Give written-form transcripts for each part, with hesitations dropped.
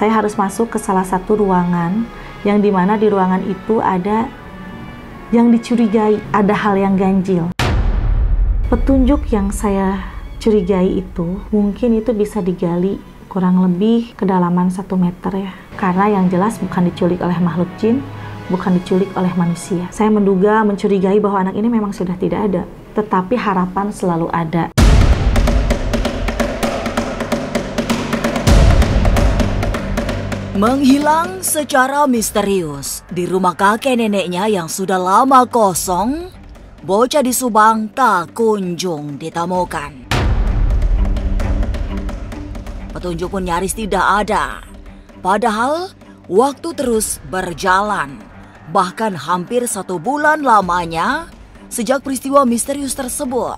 Saya harus masuk ke salah satu ruangan yang dimana di ruangan itu ada yang dicurigai, ada hal yang ganjil. Petunjuk yang saya curigai itu mungkin itu bisa digali kurang lebih kedalaman 1 meter ya. Karena yang jelas bukan diculik oleh makhluk jin, bukan diculik oleh manusia. Saya menduga, mencurigai bahwa anak ini memang sudah tidak ada, tetapi harapan selalu ada. Menghilang secara misterius di rumah kakek neneknya yang sudah lama kosong, bocah di Subang tak kunjung ditemukan. Petunjuk pun nyaris tidak ada. Padahal waktu terus berjalan, bahkan hampir 1 bulan lamanya sejak peristiwa misterius tersebut.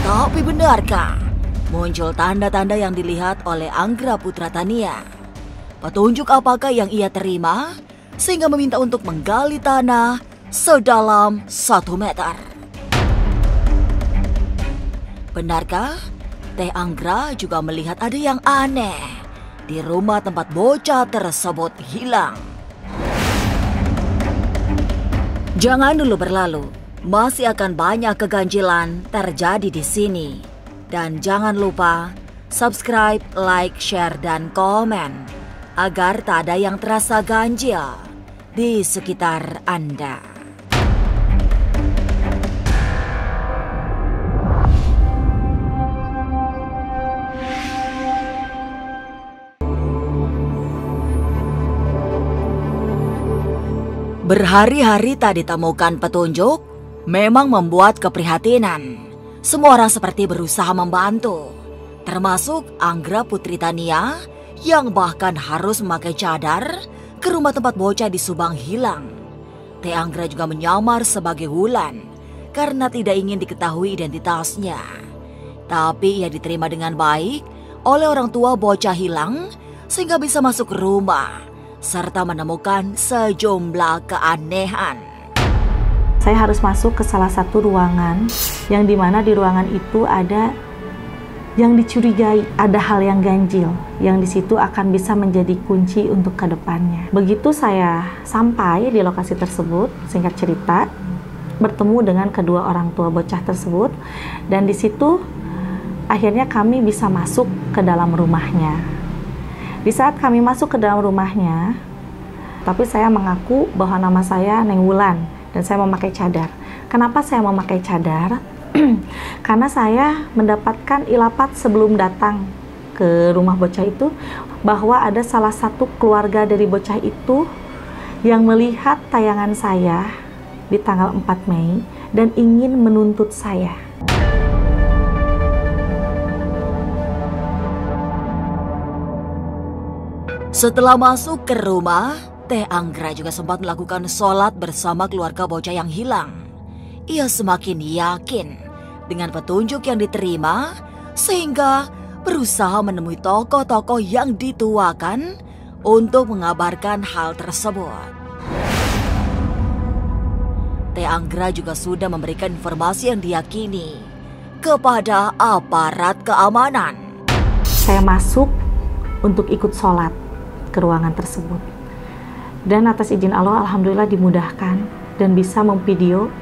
Tapi benarkah muncul tanda-tanda yang dilihat oleh Anggra Putra Tania? Petunjuk apakah yang ia terima sehingga meminta untuk menggali tanah sedalam 1 meter? Benarkah Teh Anggra juga melihat ada yang aneh di rumah tempat bocah tersebut hilang? Jangan dulu berlalu, masih akan banyak keganjilan terjadi di sini. Dan jangan lupa subscribe, like, share, dan komen agar tak ada yang terasa ganjil di sekitar Anda. Berhari-hari tak ditemukan petunjuk memang membuat keprihatinan. Semua orang seperti berusaha membantu, termasuk Anggra Putri Tania yang bahkan harus memakai cadar ke rumah tempat bocah di Subang hilang. Teh Anggra juga menyamar sebagai Wulan karena tidak ingin diketahui identitasnya. Tapi ia diterima dengan baik oleh orang tua bocah hilang sehingga bisa masuk ke rumah serta menemukan sejumlah keanehan. Saya harus masuk ke salah satu ruangan yang dimana di ruangan itu ada yang dicurigai, ada hal yang ganjil, yang di situ akan bisa menjadi kunci untuk kedepannya. Begitu saya sampai di lokasi tersebut, singkat cerita, bertemu dengan kedua orang tua bocah tersebut, dan di situ akhirnya kami bisa masuk ke dalam rumahnya. Di saat kami masuk ke dalam rumahnya, tapi saya mengaku bahwa nama saya Neng Wulan dan saya memakai cadar. Kenapa saya memakai cadar? Karena saya mendapatkan ilapat sebelum datang ke rumah bocah itu bahwa ada salah satu keluarga dari bocah itu yang melihat tayangan saya di tanggal 4 Mei dan ingin menuntut saya. Setelah masuk ke rumah, Teh Anggra juga sempat melakukan sholat bersama keluarga bocah yang hilang. Ia semakin yakin dengan petunjuk yang diterima sehingga berusaha menemui tokoh-tokoh yang dituakan untuk mengabarkan hal tersebut. Teh Anggra juga sudah memberikan informasi yang diyakini kepada aparat keamanan. Saya masuk untuk ikut sholat ke ruangan tersebut. Dan atas izin Allah, alhamdulillah dimudahkan dan bisa memvideo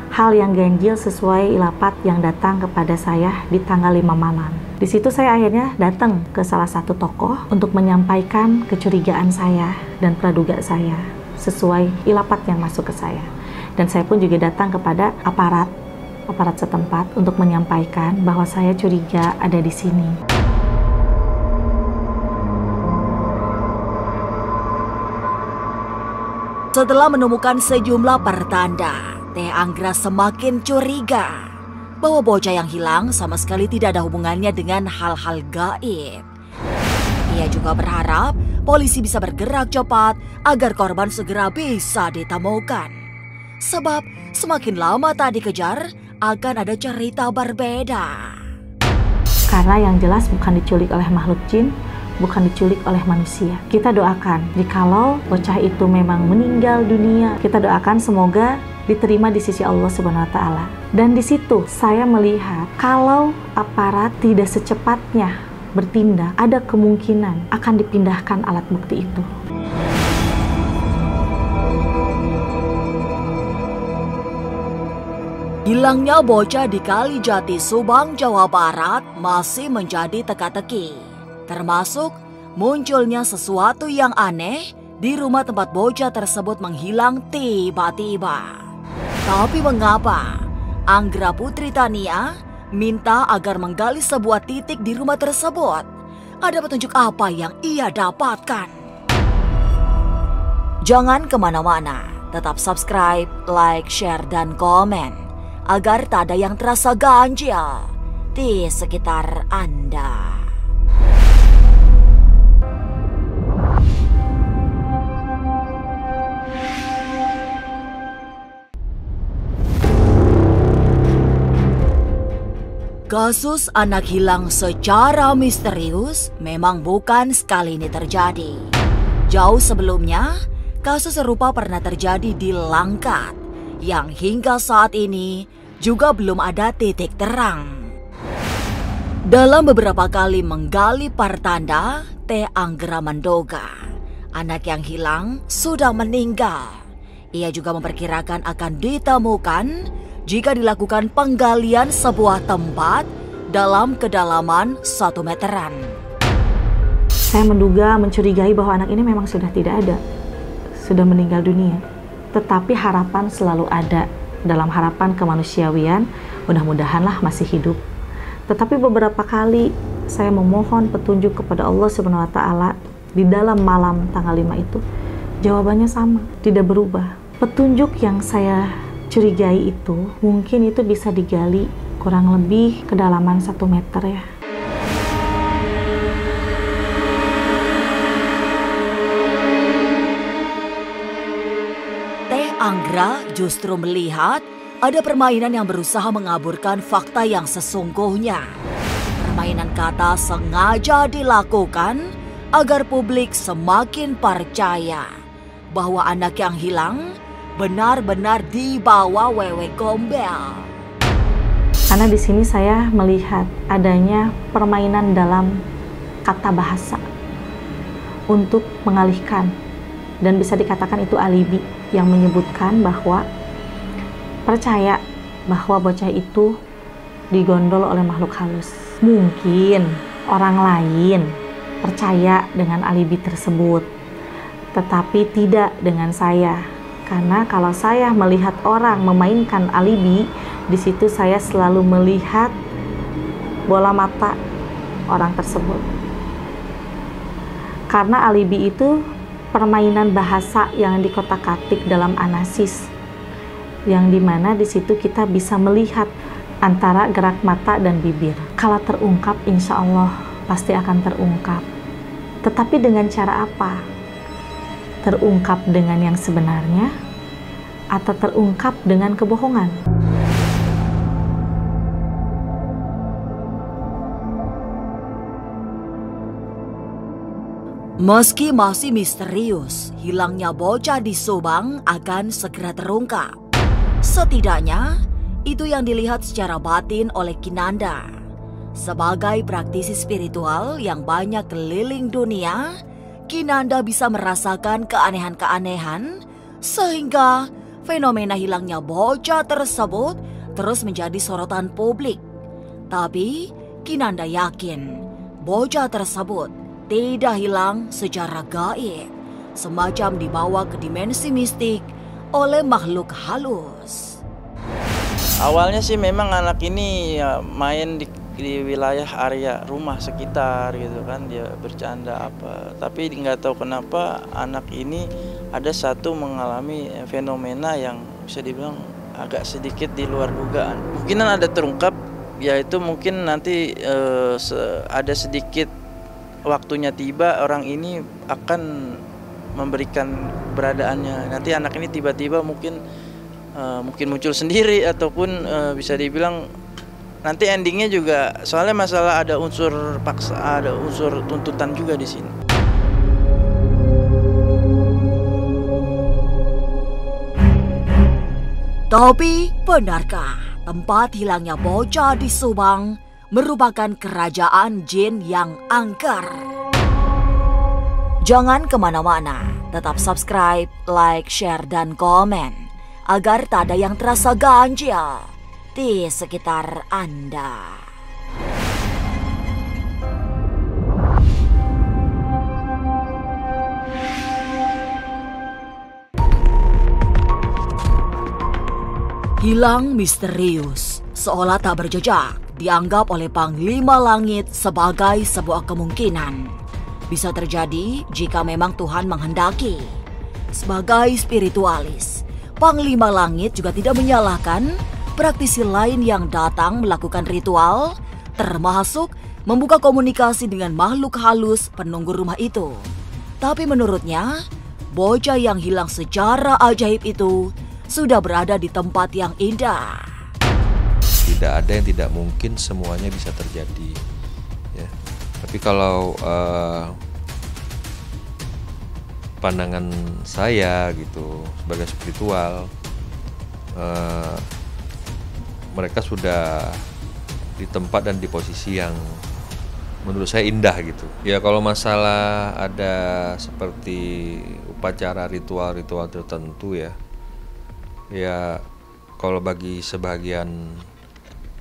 hal yang ganjil sesuai ilapat yang datang kepada saya di tanggal 5 malam. Di situ saya akhirnya datang ke salah satu tokoh untuk menyampaikan kecurigaan saya dan praduga saya sesuai ilapat yang masuk ke saya. Dan saya pun juga datang kepada aparat setempat untuk menyampaikan bahwa saya curiga ada di sini. Setelah menemukan sejumlah pertanda, Teh Anggra semakin curiga bahwa bocah yang hilang sama sekali tidak ada hubungannya dengan hal-hal gaib. Ia juga berharap polisi bisa bergerak cepat agar korban segera bisa ditemukan. Sebab semakin lama tak dikejar, akan ada cerita berbeda. Karena yang jelas bukan diculik oleh makhluk jin, bukan diculik oleh manusia. Kita doakan, jikalau bocah itu memang meninggal dunia, kita doakan semoga diterima di sisi Allah Subhanahu wa Ta'ala. Dan di situ saya melihat kalau aparat tidak secepatnya bertindak, ada kemungkinan akan dipindahkan alat bukti itu. Hilangnya bocah di Kalijati, Subang, Jawa Barat masih menjadi teka-teki. Termasuk munculnya sesuatu yang aneh di rumah tempat bocah tersebut menghilang tiba-tiba. Tapi mengapa Anggra Putri Tania minta agar menggali sebuah titik di rumah tersebut? Ada petunjuk apa yang ia dapatkan? Jangan kemana-mana, tetap subscribe, like, share, dan komen agar tak ada yang terasa ganjil di sekitar Anda. Kasus anak hilang secara misterius memang bukan sekali ini terjadi. Jauh sebelumnya, kasus serupa pernah terjadi di Langkat yang hingga saat ini juga belum ada titik terang. Dalam beberapa kali menggali partanda, Teh Anggra menduga anak yang hilang sudah meninggal. Ia juga memperkirakan akan ditemukan jika dilakukan penggalian sebuah tempat dalam kedalaman 1 meteran. Saya menduga, mencurigai bahwa anak ini memang sudah tidak ada, sudah meninggal dunia. Tetapi harapan selalu ada. Dalam harapan kemanusiawian, mudah-mudahanlah masih hidup. Tetapi beberapa kali saya memohon petunjuk kepada Allah Subhanahu wa Ta'ala di dalam malam tanggal 5 itu, jawabannya sama, tidak berubah. Petunjuk yang saya curigai itu mungkin itu bisa digali kurang lebih kedalaman 1 meter ya. Teh Anggra justru melihat ada permainan yang berusaha mengaburkan fakta yang sesungguhnya. Permainan kata sengaja dilakukan agar publik semakin percaya bahwa anak yang hilang benar-benar dibawa Wewe Gombel. Karena di sini saya melihat adanya permainan dalam kata bahasa untuk mengalihkan, dan bisa dikatakan itu alibi yang menyebutkan bahwa percaya bahwa bocah itu digondol oleh makhluk halus. Mungkin orang lain percaya dengan alibi tersebut, tetapi tidak dengan saya. Karena kalau saya melihat orang memainkan alibi, di situ saya selalu melihat bola mata orang tersebut. Karena alibi itu permainan bahasa yang dikotak-atik dalam analisis, yang dimana di situ kita bisa melihat antara gerak mata dan bibir. Kalau terungkap, insya Allah pasti akan terungkap. Tetapi dengan cara apa? Terungkap dengan yang sebenarnya atau terungkap dengan kebohongan? Meski masih misterius, hilangnya bocah di Subang akan segera terungkap. Setidaknya, itu yang dilihat secara batin oleh Kinanda. Sebagai praktisi spiritual yang banyak keliling dunia, Kinanda bisa merasakan keanehan-keanehan sehingga fenomena hilangnya bocah tersebut terus menjadi sorotan publik. Tapi, Kinanda yakin bocah tersebut tidak hilang secara gaib, semacam dibawa ke dimensi mistik oleh makhluk halus. Awalnya sih memang anak ini ya main di wilayah area rumah sekitar gitu kan, dia bercanda apa. Tapi nggak tahu kenapa anak ini ada satu mengalami fenomena yang bisa dibilang agak sedikit di luar dugaan. Mungkinan ada terungkap, yaitu mungkin nanti ada sedikit waktunya tiba, orang ini akan memberikan keberadaannya. Nanti anak ini tiba-tiba mungkin muncul sendiri, ataupun bisa dibilang nanti endingnya juga, soalnya masalah ada unsur paksa, ada unsur tuntutan juga di sini. Tapi benarkah tempat hilangnya bocah di Subang merupakan kerajaan jin yang angker. Jangan kemana-mana, tetap subscribe, like, share, dan komen agar tak ada yang terasa ganjil di sekitar Anda. Hilang misterius, seolah tak berjejak, dianggap oleh Panglima Langit sebagai sebuah kemungkinan. Bisa terjadi jika memang Tuhan menghendaki. Sebagai spiritualis, Panglima Langit juga tidak menyalahkan praktisi lain yang datang melakukan ritual, termasuk membuka komunikasi dengan makhluk halus penunggu rumah itu. Tapi menurutnya, bocah yang hilang secara ajaib itu sudah berada di tempat yang indah. Tidak ada yang tidak mungkin, semuanya bisa terjadi. Ya. Tapi kalau pandangan saya gitu sebagai spiritual, mereka sudah di tempat dan di posisi yang menurut saya indah gitu. Ya kalau masalah ada seperti upacara ritual-ritual tertentu ya kalau bagi sebagian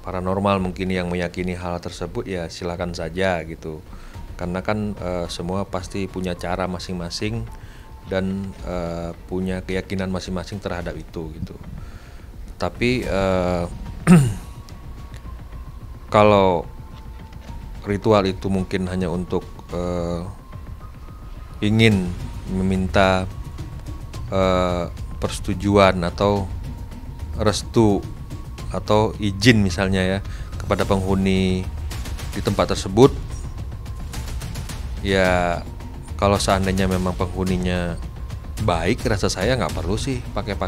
paranormal mungkin yang meyakini hal tersebut ya silakan saja gitu. Karena kan semua pasti punya cara masing-masing dan punya keyakinan masing-masing terhadap itu gitu. Tapi kalau ritual itu mungkin hanya untuk ingin meminta persetujuan atau restu atau izin misalnya ya kepada penghuni di tempat tersebut, ya kalau seandainya memang penghuninya baik, rasa saya nggak perlu sih pakai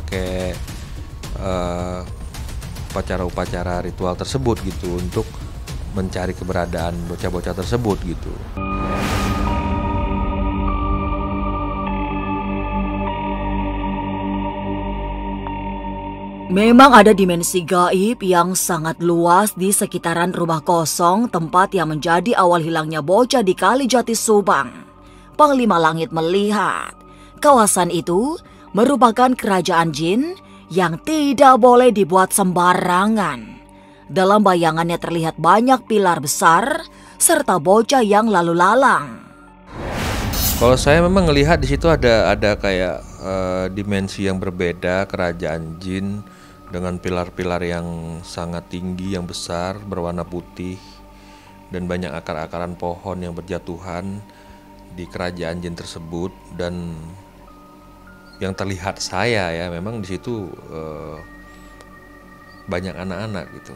upacara-upacara ritual tersebut gitu untuk mencari keberadaan bocah-bocah tersebut gitu. Memang ada dimensi gaib yang sangat luas di sekitaran rumah kosong tempat yang menjadi awal hilangnya bocah di Kalijati, Subang. Panglima Langit melihat kawasan itu merupakan kerajaan jin yang tidak boleh dibuat sembarangan. Dalam bayangannya terlihat banyak pilar besar serta bocah yang lalu lalang. Kalau saya memang melihat di situ ada kayak dimensi yang berbeda, kerajaan jin dengan pilar-pilar yang sangat tinggi, yang besar, berwarna putih, dan banyak akar-akaran pohon yang berjatuhan di kerajaan jin tersebut. Dan yang terlihat saya ya memang di situ banyak anak-anak gitu,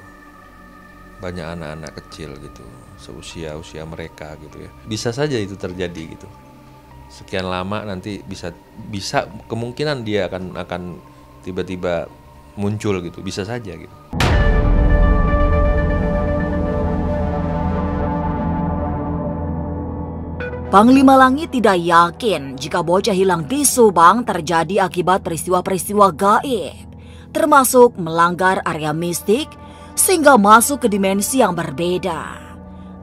banyak anak-anak kecil gitu, seusia mereka gitu ya. Bisa saja itu terjadi gitu. Sekian lama nanti bisa kemungkinan dia akan tiba-tiba muncul gitu, bisa saja gitu. Panglima Langit tidak yakin jika bocah hilang di Subang terjadi akibat peristiwa-peristiwa gaib, termasuk melanggar area mistik sehingga masuk ke dimensi yang berbeda.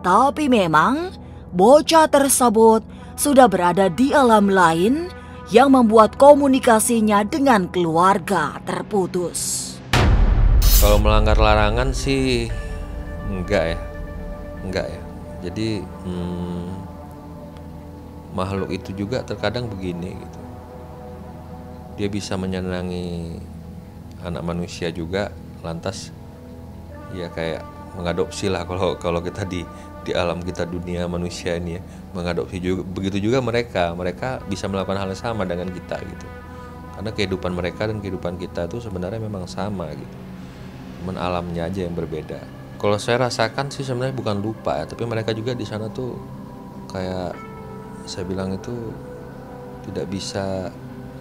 Tapi memang bocah tersebut sudah berada di alam lain yang membuat komunikasinya dengan keluarga terputus. Kalau melanggar larangan sih enggak ya. Jadi makhluk itu juga terkadang begini gitu. Dia bisa menyenangi anak manusia juga, lantas ya kayak mengadopsi lah kalau kita di alam kita dunia manusia ini ya, mengadopsi juga. Begitu juga mereka bisa melakukan hal yang sama dengan kita gitu. Karena kehidupan mereka dan kehidupan kita itu sebenarnya memang sama gitu. Cuman alamnya aja yang berbeda. Kalau saya rasakan sih sebenarnya bukan lupa ya, tapi mereka juga di sana tuh kayak saya bilang itu tidak bisa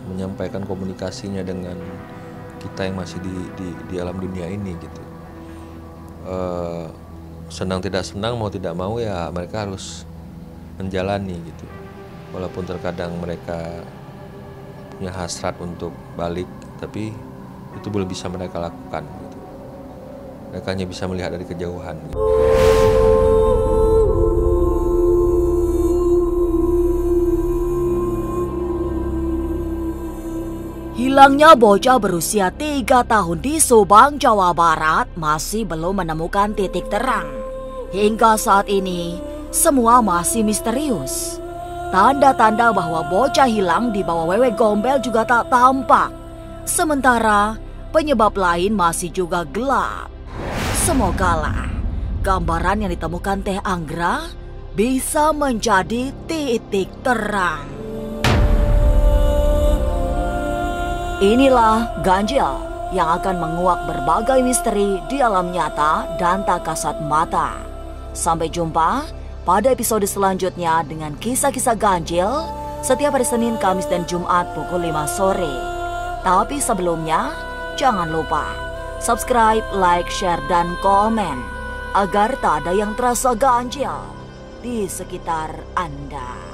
menyampaikan komunikasinya dengan kita yang masih di alam dunia ini gitu. Senang tidak senang, mau tidak mau ya mereka harus menjalani gitu. Walaupun terkadang mereka punya hasrat untuk balik, tapi itu belum bisa mereka lakukan gitu. Mereka hanya bisa melihat dari kejauhan gitu. Hilangnya bocah berusia 3 tahun di Subang, Jawa Barat masih belum menemukan titik terang. Hingga saat ini, semua masih misterius. Tanda-tanda bahwa bocah hilang di bawah wewe gombel juga tak tampak. Sementara, penyebab lain masih juga gelap. Semogalah gambaran yang ditemukan Teh Anggra bisa menjadi titik terang. Inilah Ganjil yang akan menguak berbagai misteri di alam nyata dan tak kasat mata. Sampai jumpa pada episode selanjutnya dengan kisah-kisah ganjil setiap hari Senin, Kamis, dan Jumat pukul 5 sore. Tapi sebelumnya, jangan lupa subscribe, like, share, dan komen agar tak ada yang terasa ganjil di sekitar Anda.